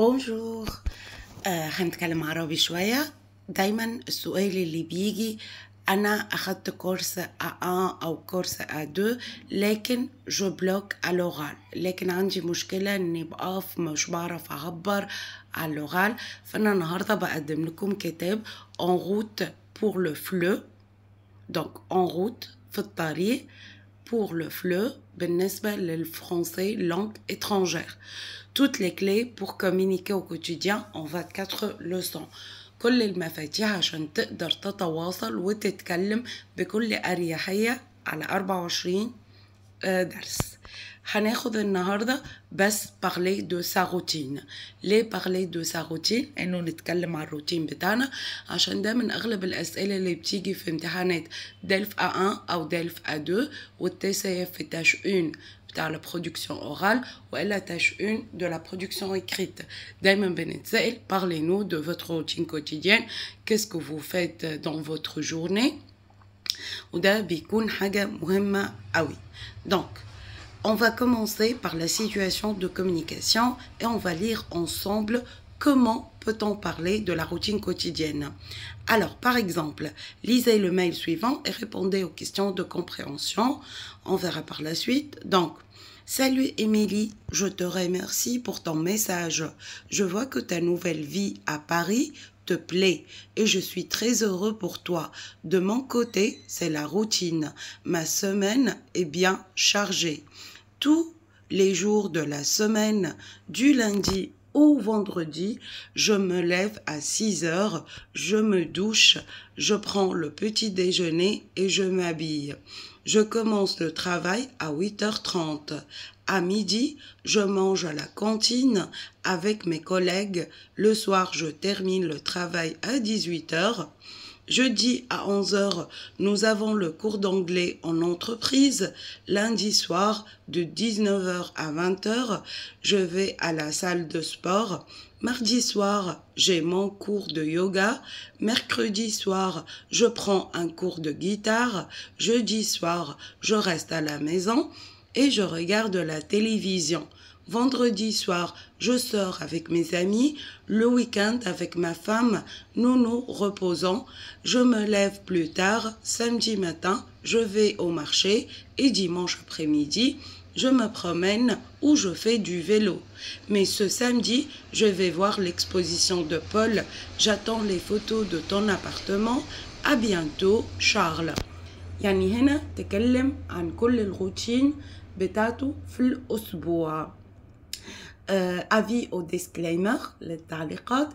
بونجور. هنتكلم عربي شوية. دايما السؤال اللي بيجي أنا أخدت كورس A1 أو كورس A2 لكن جو بلوك على لوغال، لكن عندي مشكلة إني بقف مش بعرف أعبر على اللوغال. فأنا النهاردة بقدم لكم كتاب En route pour le FLE. donc en route في الطريق pour le FLE بالنسبة للفرنسي langue étrangère. Toutes les clés pour communiquer au quotidien en 24 leçons. كل المفاتيح عشان تقدر تتواصل وتتكلم بكل أريحية على 24 درس. هناخد النهاردة بس parler de sa routine. ليه parler de sa routine؟ انه نتكلم عن الروتين بتاعنا، عشان ده من اغلب الاسئلة اللي بتيجي في امتحانات دلف A1 او دلف A2 والTCF في tâche 1 بتاع la production orale وإلا tâche 1 de la production écrite. دايما بنتسأل parlez-nous de votre routine quotidienne. Qu'est-ce que vous faites dans votre journée؟ وده بيكون حاجة مهمة قوي. Donc on va commencer par la situation de communication et on va lire ensemble comment peut-on parler de la routine quotidienne. Alors, par exemple, lisez le mail suivant et répondez aux questions de compréhension. On verra par la suite. Donc, salut Émilie, je te remercie pour ton message. Je vois que ta nouvelle vie à Paris te plaît et je suis très heureux pour toi. De mon côté, c'est la routine. Ma semaine est bien chargée. Tous les jours de la semaine, du lundi au vendredi, je me lève à 6 heures, je me douche, je prends le petit déjeuner et je m'habille. Je commence le travail à 8h30. À midi, je mange à la cantine avec mes collègues. Le soir, je termine le travail à 18h. Jeudi à 11h, nous avons le cours d'anglais en entreprise. Lundi soir, de 19h à 20h, je vais à la salle de sport. Mardi soir, j'ai mon cours de yoga. Mercredi soir, je prends un cours de guitare. Jeudi soir, je reste à la maison et je regarde la télévision. Vendredi soir, je sors avec mes amis. Le week-end, avec ma femme, nous nous reposons. Je me lève plus tard. Samedi matin, je vais au marché. Et dimanche après-midi, je me promène ou je fais du vélo. Mais ce samedi, je vais voir l'exposition de Paul. J'attends les photos de ton appartement. À bientôt, Charles. يعني هنا تكلم عن كل الروتين بتاعته في الأسبوع. أفي أو ديسكليمر للتعليقات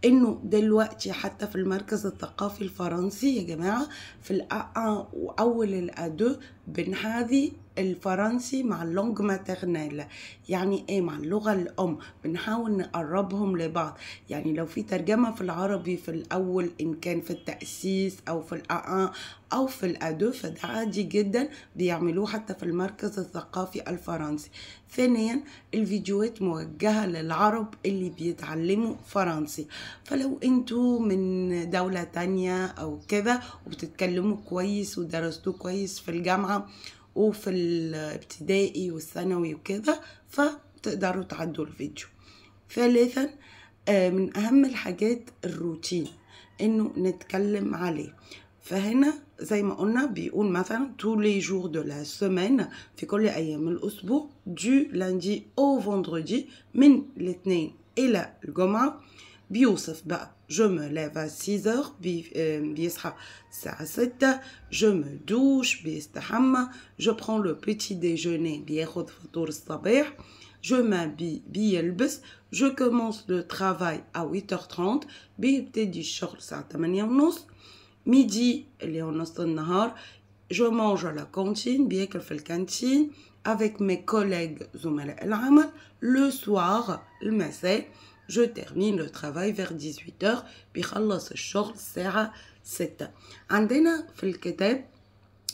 إنه دلوقتي حتى في المركز الثقافي الفرنسي يا جماعة في الA1 وأول الA2 بنحاذي الفرنسي مع اللونج ماترنال. يعني ايه؟ مع اللغة الأم بنحاول نقربهم لبعض. يعني لو في ترجمة في العربي في الأول إن كان في التأسيس أو في الA1 أو في الA2 فده عادي جدا بيعملوه حتى في المركز الثقافي الفرنسي. ثانيا الفيديوهات موجهة للعرب اللي بيتعلموا فرنسي، فلو انتوا من دولة تانية أو كذا وبتتكلموا كويس ودرستوا كويس في الجامعة وفي الابتدائي والثانوي وكذا فتقدروا تعدوا الفيديو. ثالثا من أهم الحاجات الروتين إنه نتكلم عليه. فهنا زي ما قلنا بيقول مثلا tous les jours de la semaine في كل أيام الأسبوع du lundi au vendredi من الاثنين إلى الجمعة. بيوصف بقى je me lève à 6 heures بيصحى الساعة 6. je me douche بيستحمى. je prends le petit déjeuner بياخد فطور الصباح. je m'habille بيلبس. je commence le travail à 8h30 بيبتدي الشغل الساعة 8:30. midi اللي هو نص النهار je mange à la cantine بياكل في الكانتين avec mes collègues زملاء العمل. le soir المساء je termine le travail vers 18h بيخلص الشغل الساعة 6. عندنا في الكتاب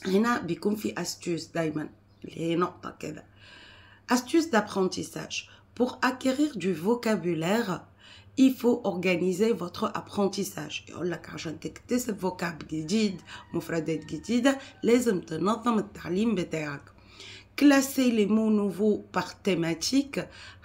هنا بيكون في astuce دايما اللي هي نقطة كده. astuce d'apprentissage. Pour acquérir du vocabulaire, il faut organiser votre apprentissage. يقول لك عشان تكتسب vocab جديد مفردات جديدة لازم تنظم التعليم بتاعك. classer les mots nouveaux par thématique.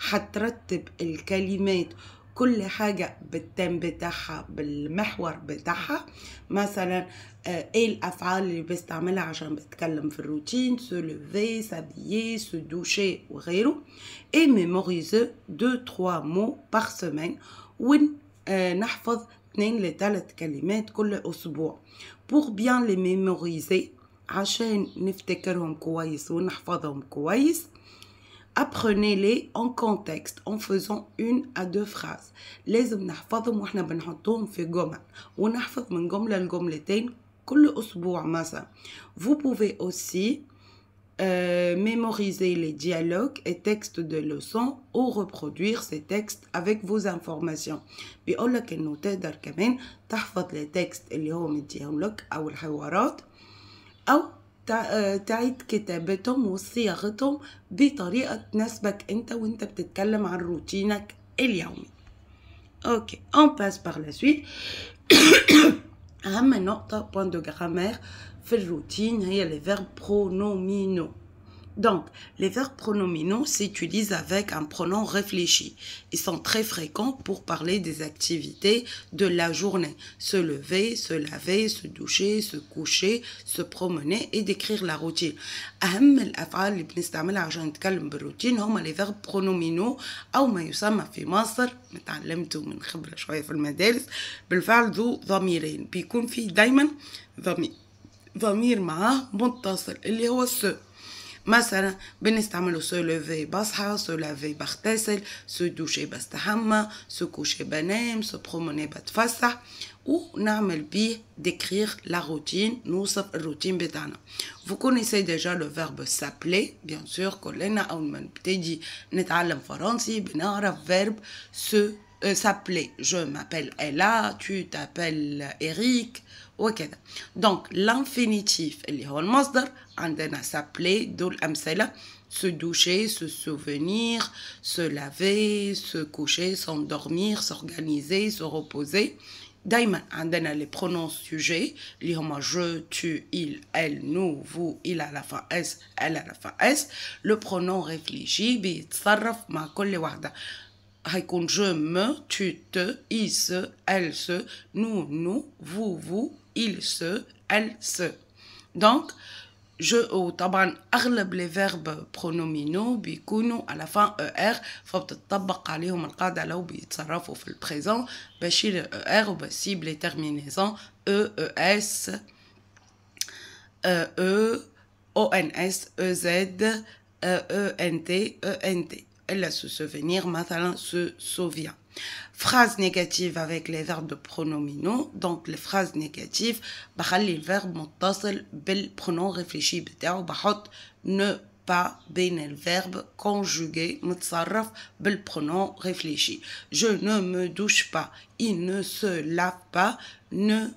هترتب الكلمات كل حاجة بالتم بتاعها بالمحور بتاعها. مثلا ايه الأفعال اللي بستعملها عشان بتكلم في الروتين: se lever, s'habiller, se doucher وغيره. et mémoriser 2-3 mots par semaine ونحفظ 2 ل 3 كلمات كل أسبوع. pour bien les mémoriser عشان نفتكرهم كويس ونحفظهم كويس. Apprenez-les en contexte en faisant 1 à 2 phrases. لازم نحفظهم واحنا بنحطهم في جمل ونحفظ من جملة لجملتين كل أسبوع مثلا. Vous pouvez aussi mémoriser les dialogues et textes de leçons ou reproduire ces textes avec vos informations. بيقولك إنه تقدر كمان تحفظ التكست اللي هو مديهم لك أو الحوارات أو تعيد كتابتهم وصياغتهم بطريقة تناسبك انت وانت بتتكلم عن روتينك اليومي. اوكي on passe par la suite. أهم نقطة point de grammaire في الروتين هي les verbes pronominaux. Donc, les verbes pronominaux s'utilisent avec un pronom réfléchi. Ils sont très fréquents pour parler des activités de la journée. Se lever, se laver, se doucher, se coucher, se promener et décrire la routine. أهم الأفعال اللي بنستعملها عشان نتكلم بالروتين هما les verbes pronominaux أو ما يسمى في مصر، متعلمته من خبرة شوية في المدارس، بالفعل ذو ضميرين. بيكون فيه دايما ضمير معاه متصل اللي هو الس. مثلا بنستعمله se lever بصحى، se laver بغتسل، se doucher بستحمى، se coucher بنام، se promener بتفسح، ونعمل بيه décrire la routine، نوصف الروتين بتاعنا. Vous connaissez déjà le verbe s'appeler bien sûr. كلنا أول ما نبتدي نتعلم فرنسي بنعرف verbe se s'appeler. Je m'appelle Ella, tu t'appelles Eric وكذا. Donc l'infinitif اللي هو المصدر عندنا s'appeler دول أمثلة: se doucher, se souvenir, se laver, se coucher, s'endormir, s'organiser, se reposer. دايما عندنا les pronoms sujets اللي هما je, tu, il, elle, nous, vous, il à la fin s, elle à la fin s. le pronom réfléchi بيتصرف مع كل واحدة. هيكون je me, tu te, il se, elle se, nous, vous, il se, elle se. Donc طبعا أغلب les verbes pronominaux بيكونوا على fin ER، فبتطبق عليهم القاعدة لو بيتصرفوا في البريزون. بشيل ER وبسيب les terminaisons E, ES, E, ONS, EZ, ENT, ENT. إلا se souvenir مثلا se souvient. Phrases négatives avec les verbes de pronominaux. Donc les phrases négatives بخلي الverbe متصل بالpronom réfléchi بتاعه، بحط ne pas بين الverbe conjugué متصرف بالpronom réfléchi. Je ne me douche pas, il ne se lave pas, nous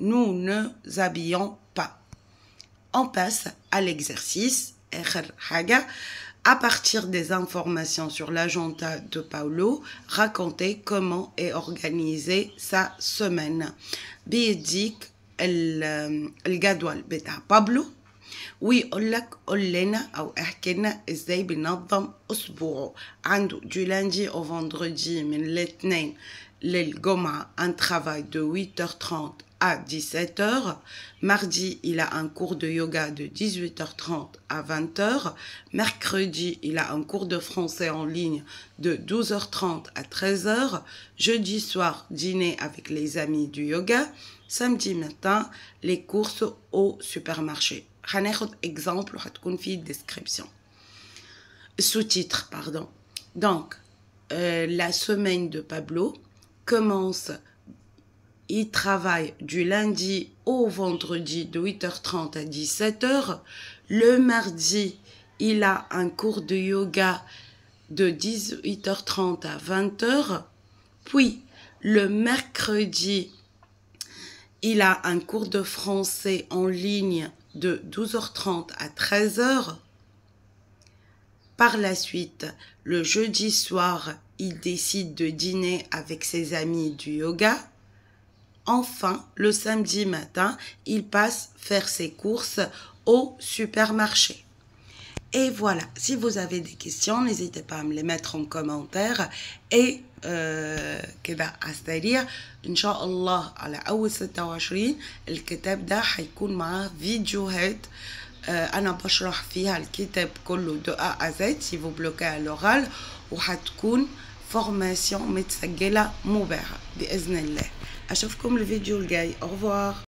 ne habillons pas. On passe à l'exercice. آخر حاجة. À partir des informations sur l'agenda de Paulo, racontez comment est organisée sa semaine. بيديك الجدول بتاع بابلو ويقول لك قول لنا أو احكي لنا ازاي بينظم أسبوعه. عنده du lundi au vendredi من الاثنين للجمعة un travail de 8h30 à 17h. Mardi, il a un cours de yoga de 18h30 à 20h. Mercredi, il a un cours de français en ligne de 12h30 à 13h. Jeudi soir, dîner avec les amis du yoga. Samedi matin, les courses au supermarché. هناخد exemple وهتكون فيه description. Sous-titre, pardon. Donc, la semaine de Pablo commence. Il travaille du lundi au vendredi de 8h30 à 17h. Le mardi, il a un cours de yoga de 18h30 à 20h. Puis, le mercredi, il a un cours de français en ligne de 12h30 à 13h. Par la suite, le jeudi soir, il décide de dîner avec ses amis du yoga. Enfin, le samedi matin, il passe faire ses courses au supermarché. Et voilà, si vous avez des questions, n'hésitez pas à me les mettre en commentaire. Et كده على السريع إن شاء الله على أول 26 الكتاب ده هيكون معاه فيديوهات أنا بشرح فيها الكتاب كله دو A à Z si vous bloquez à l'oral وهتكون فورماسيون متسجلة مباحة بإذن الله. أشوفكم الفيديو الجاي. أو revoir.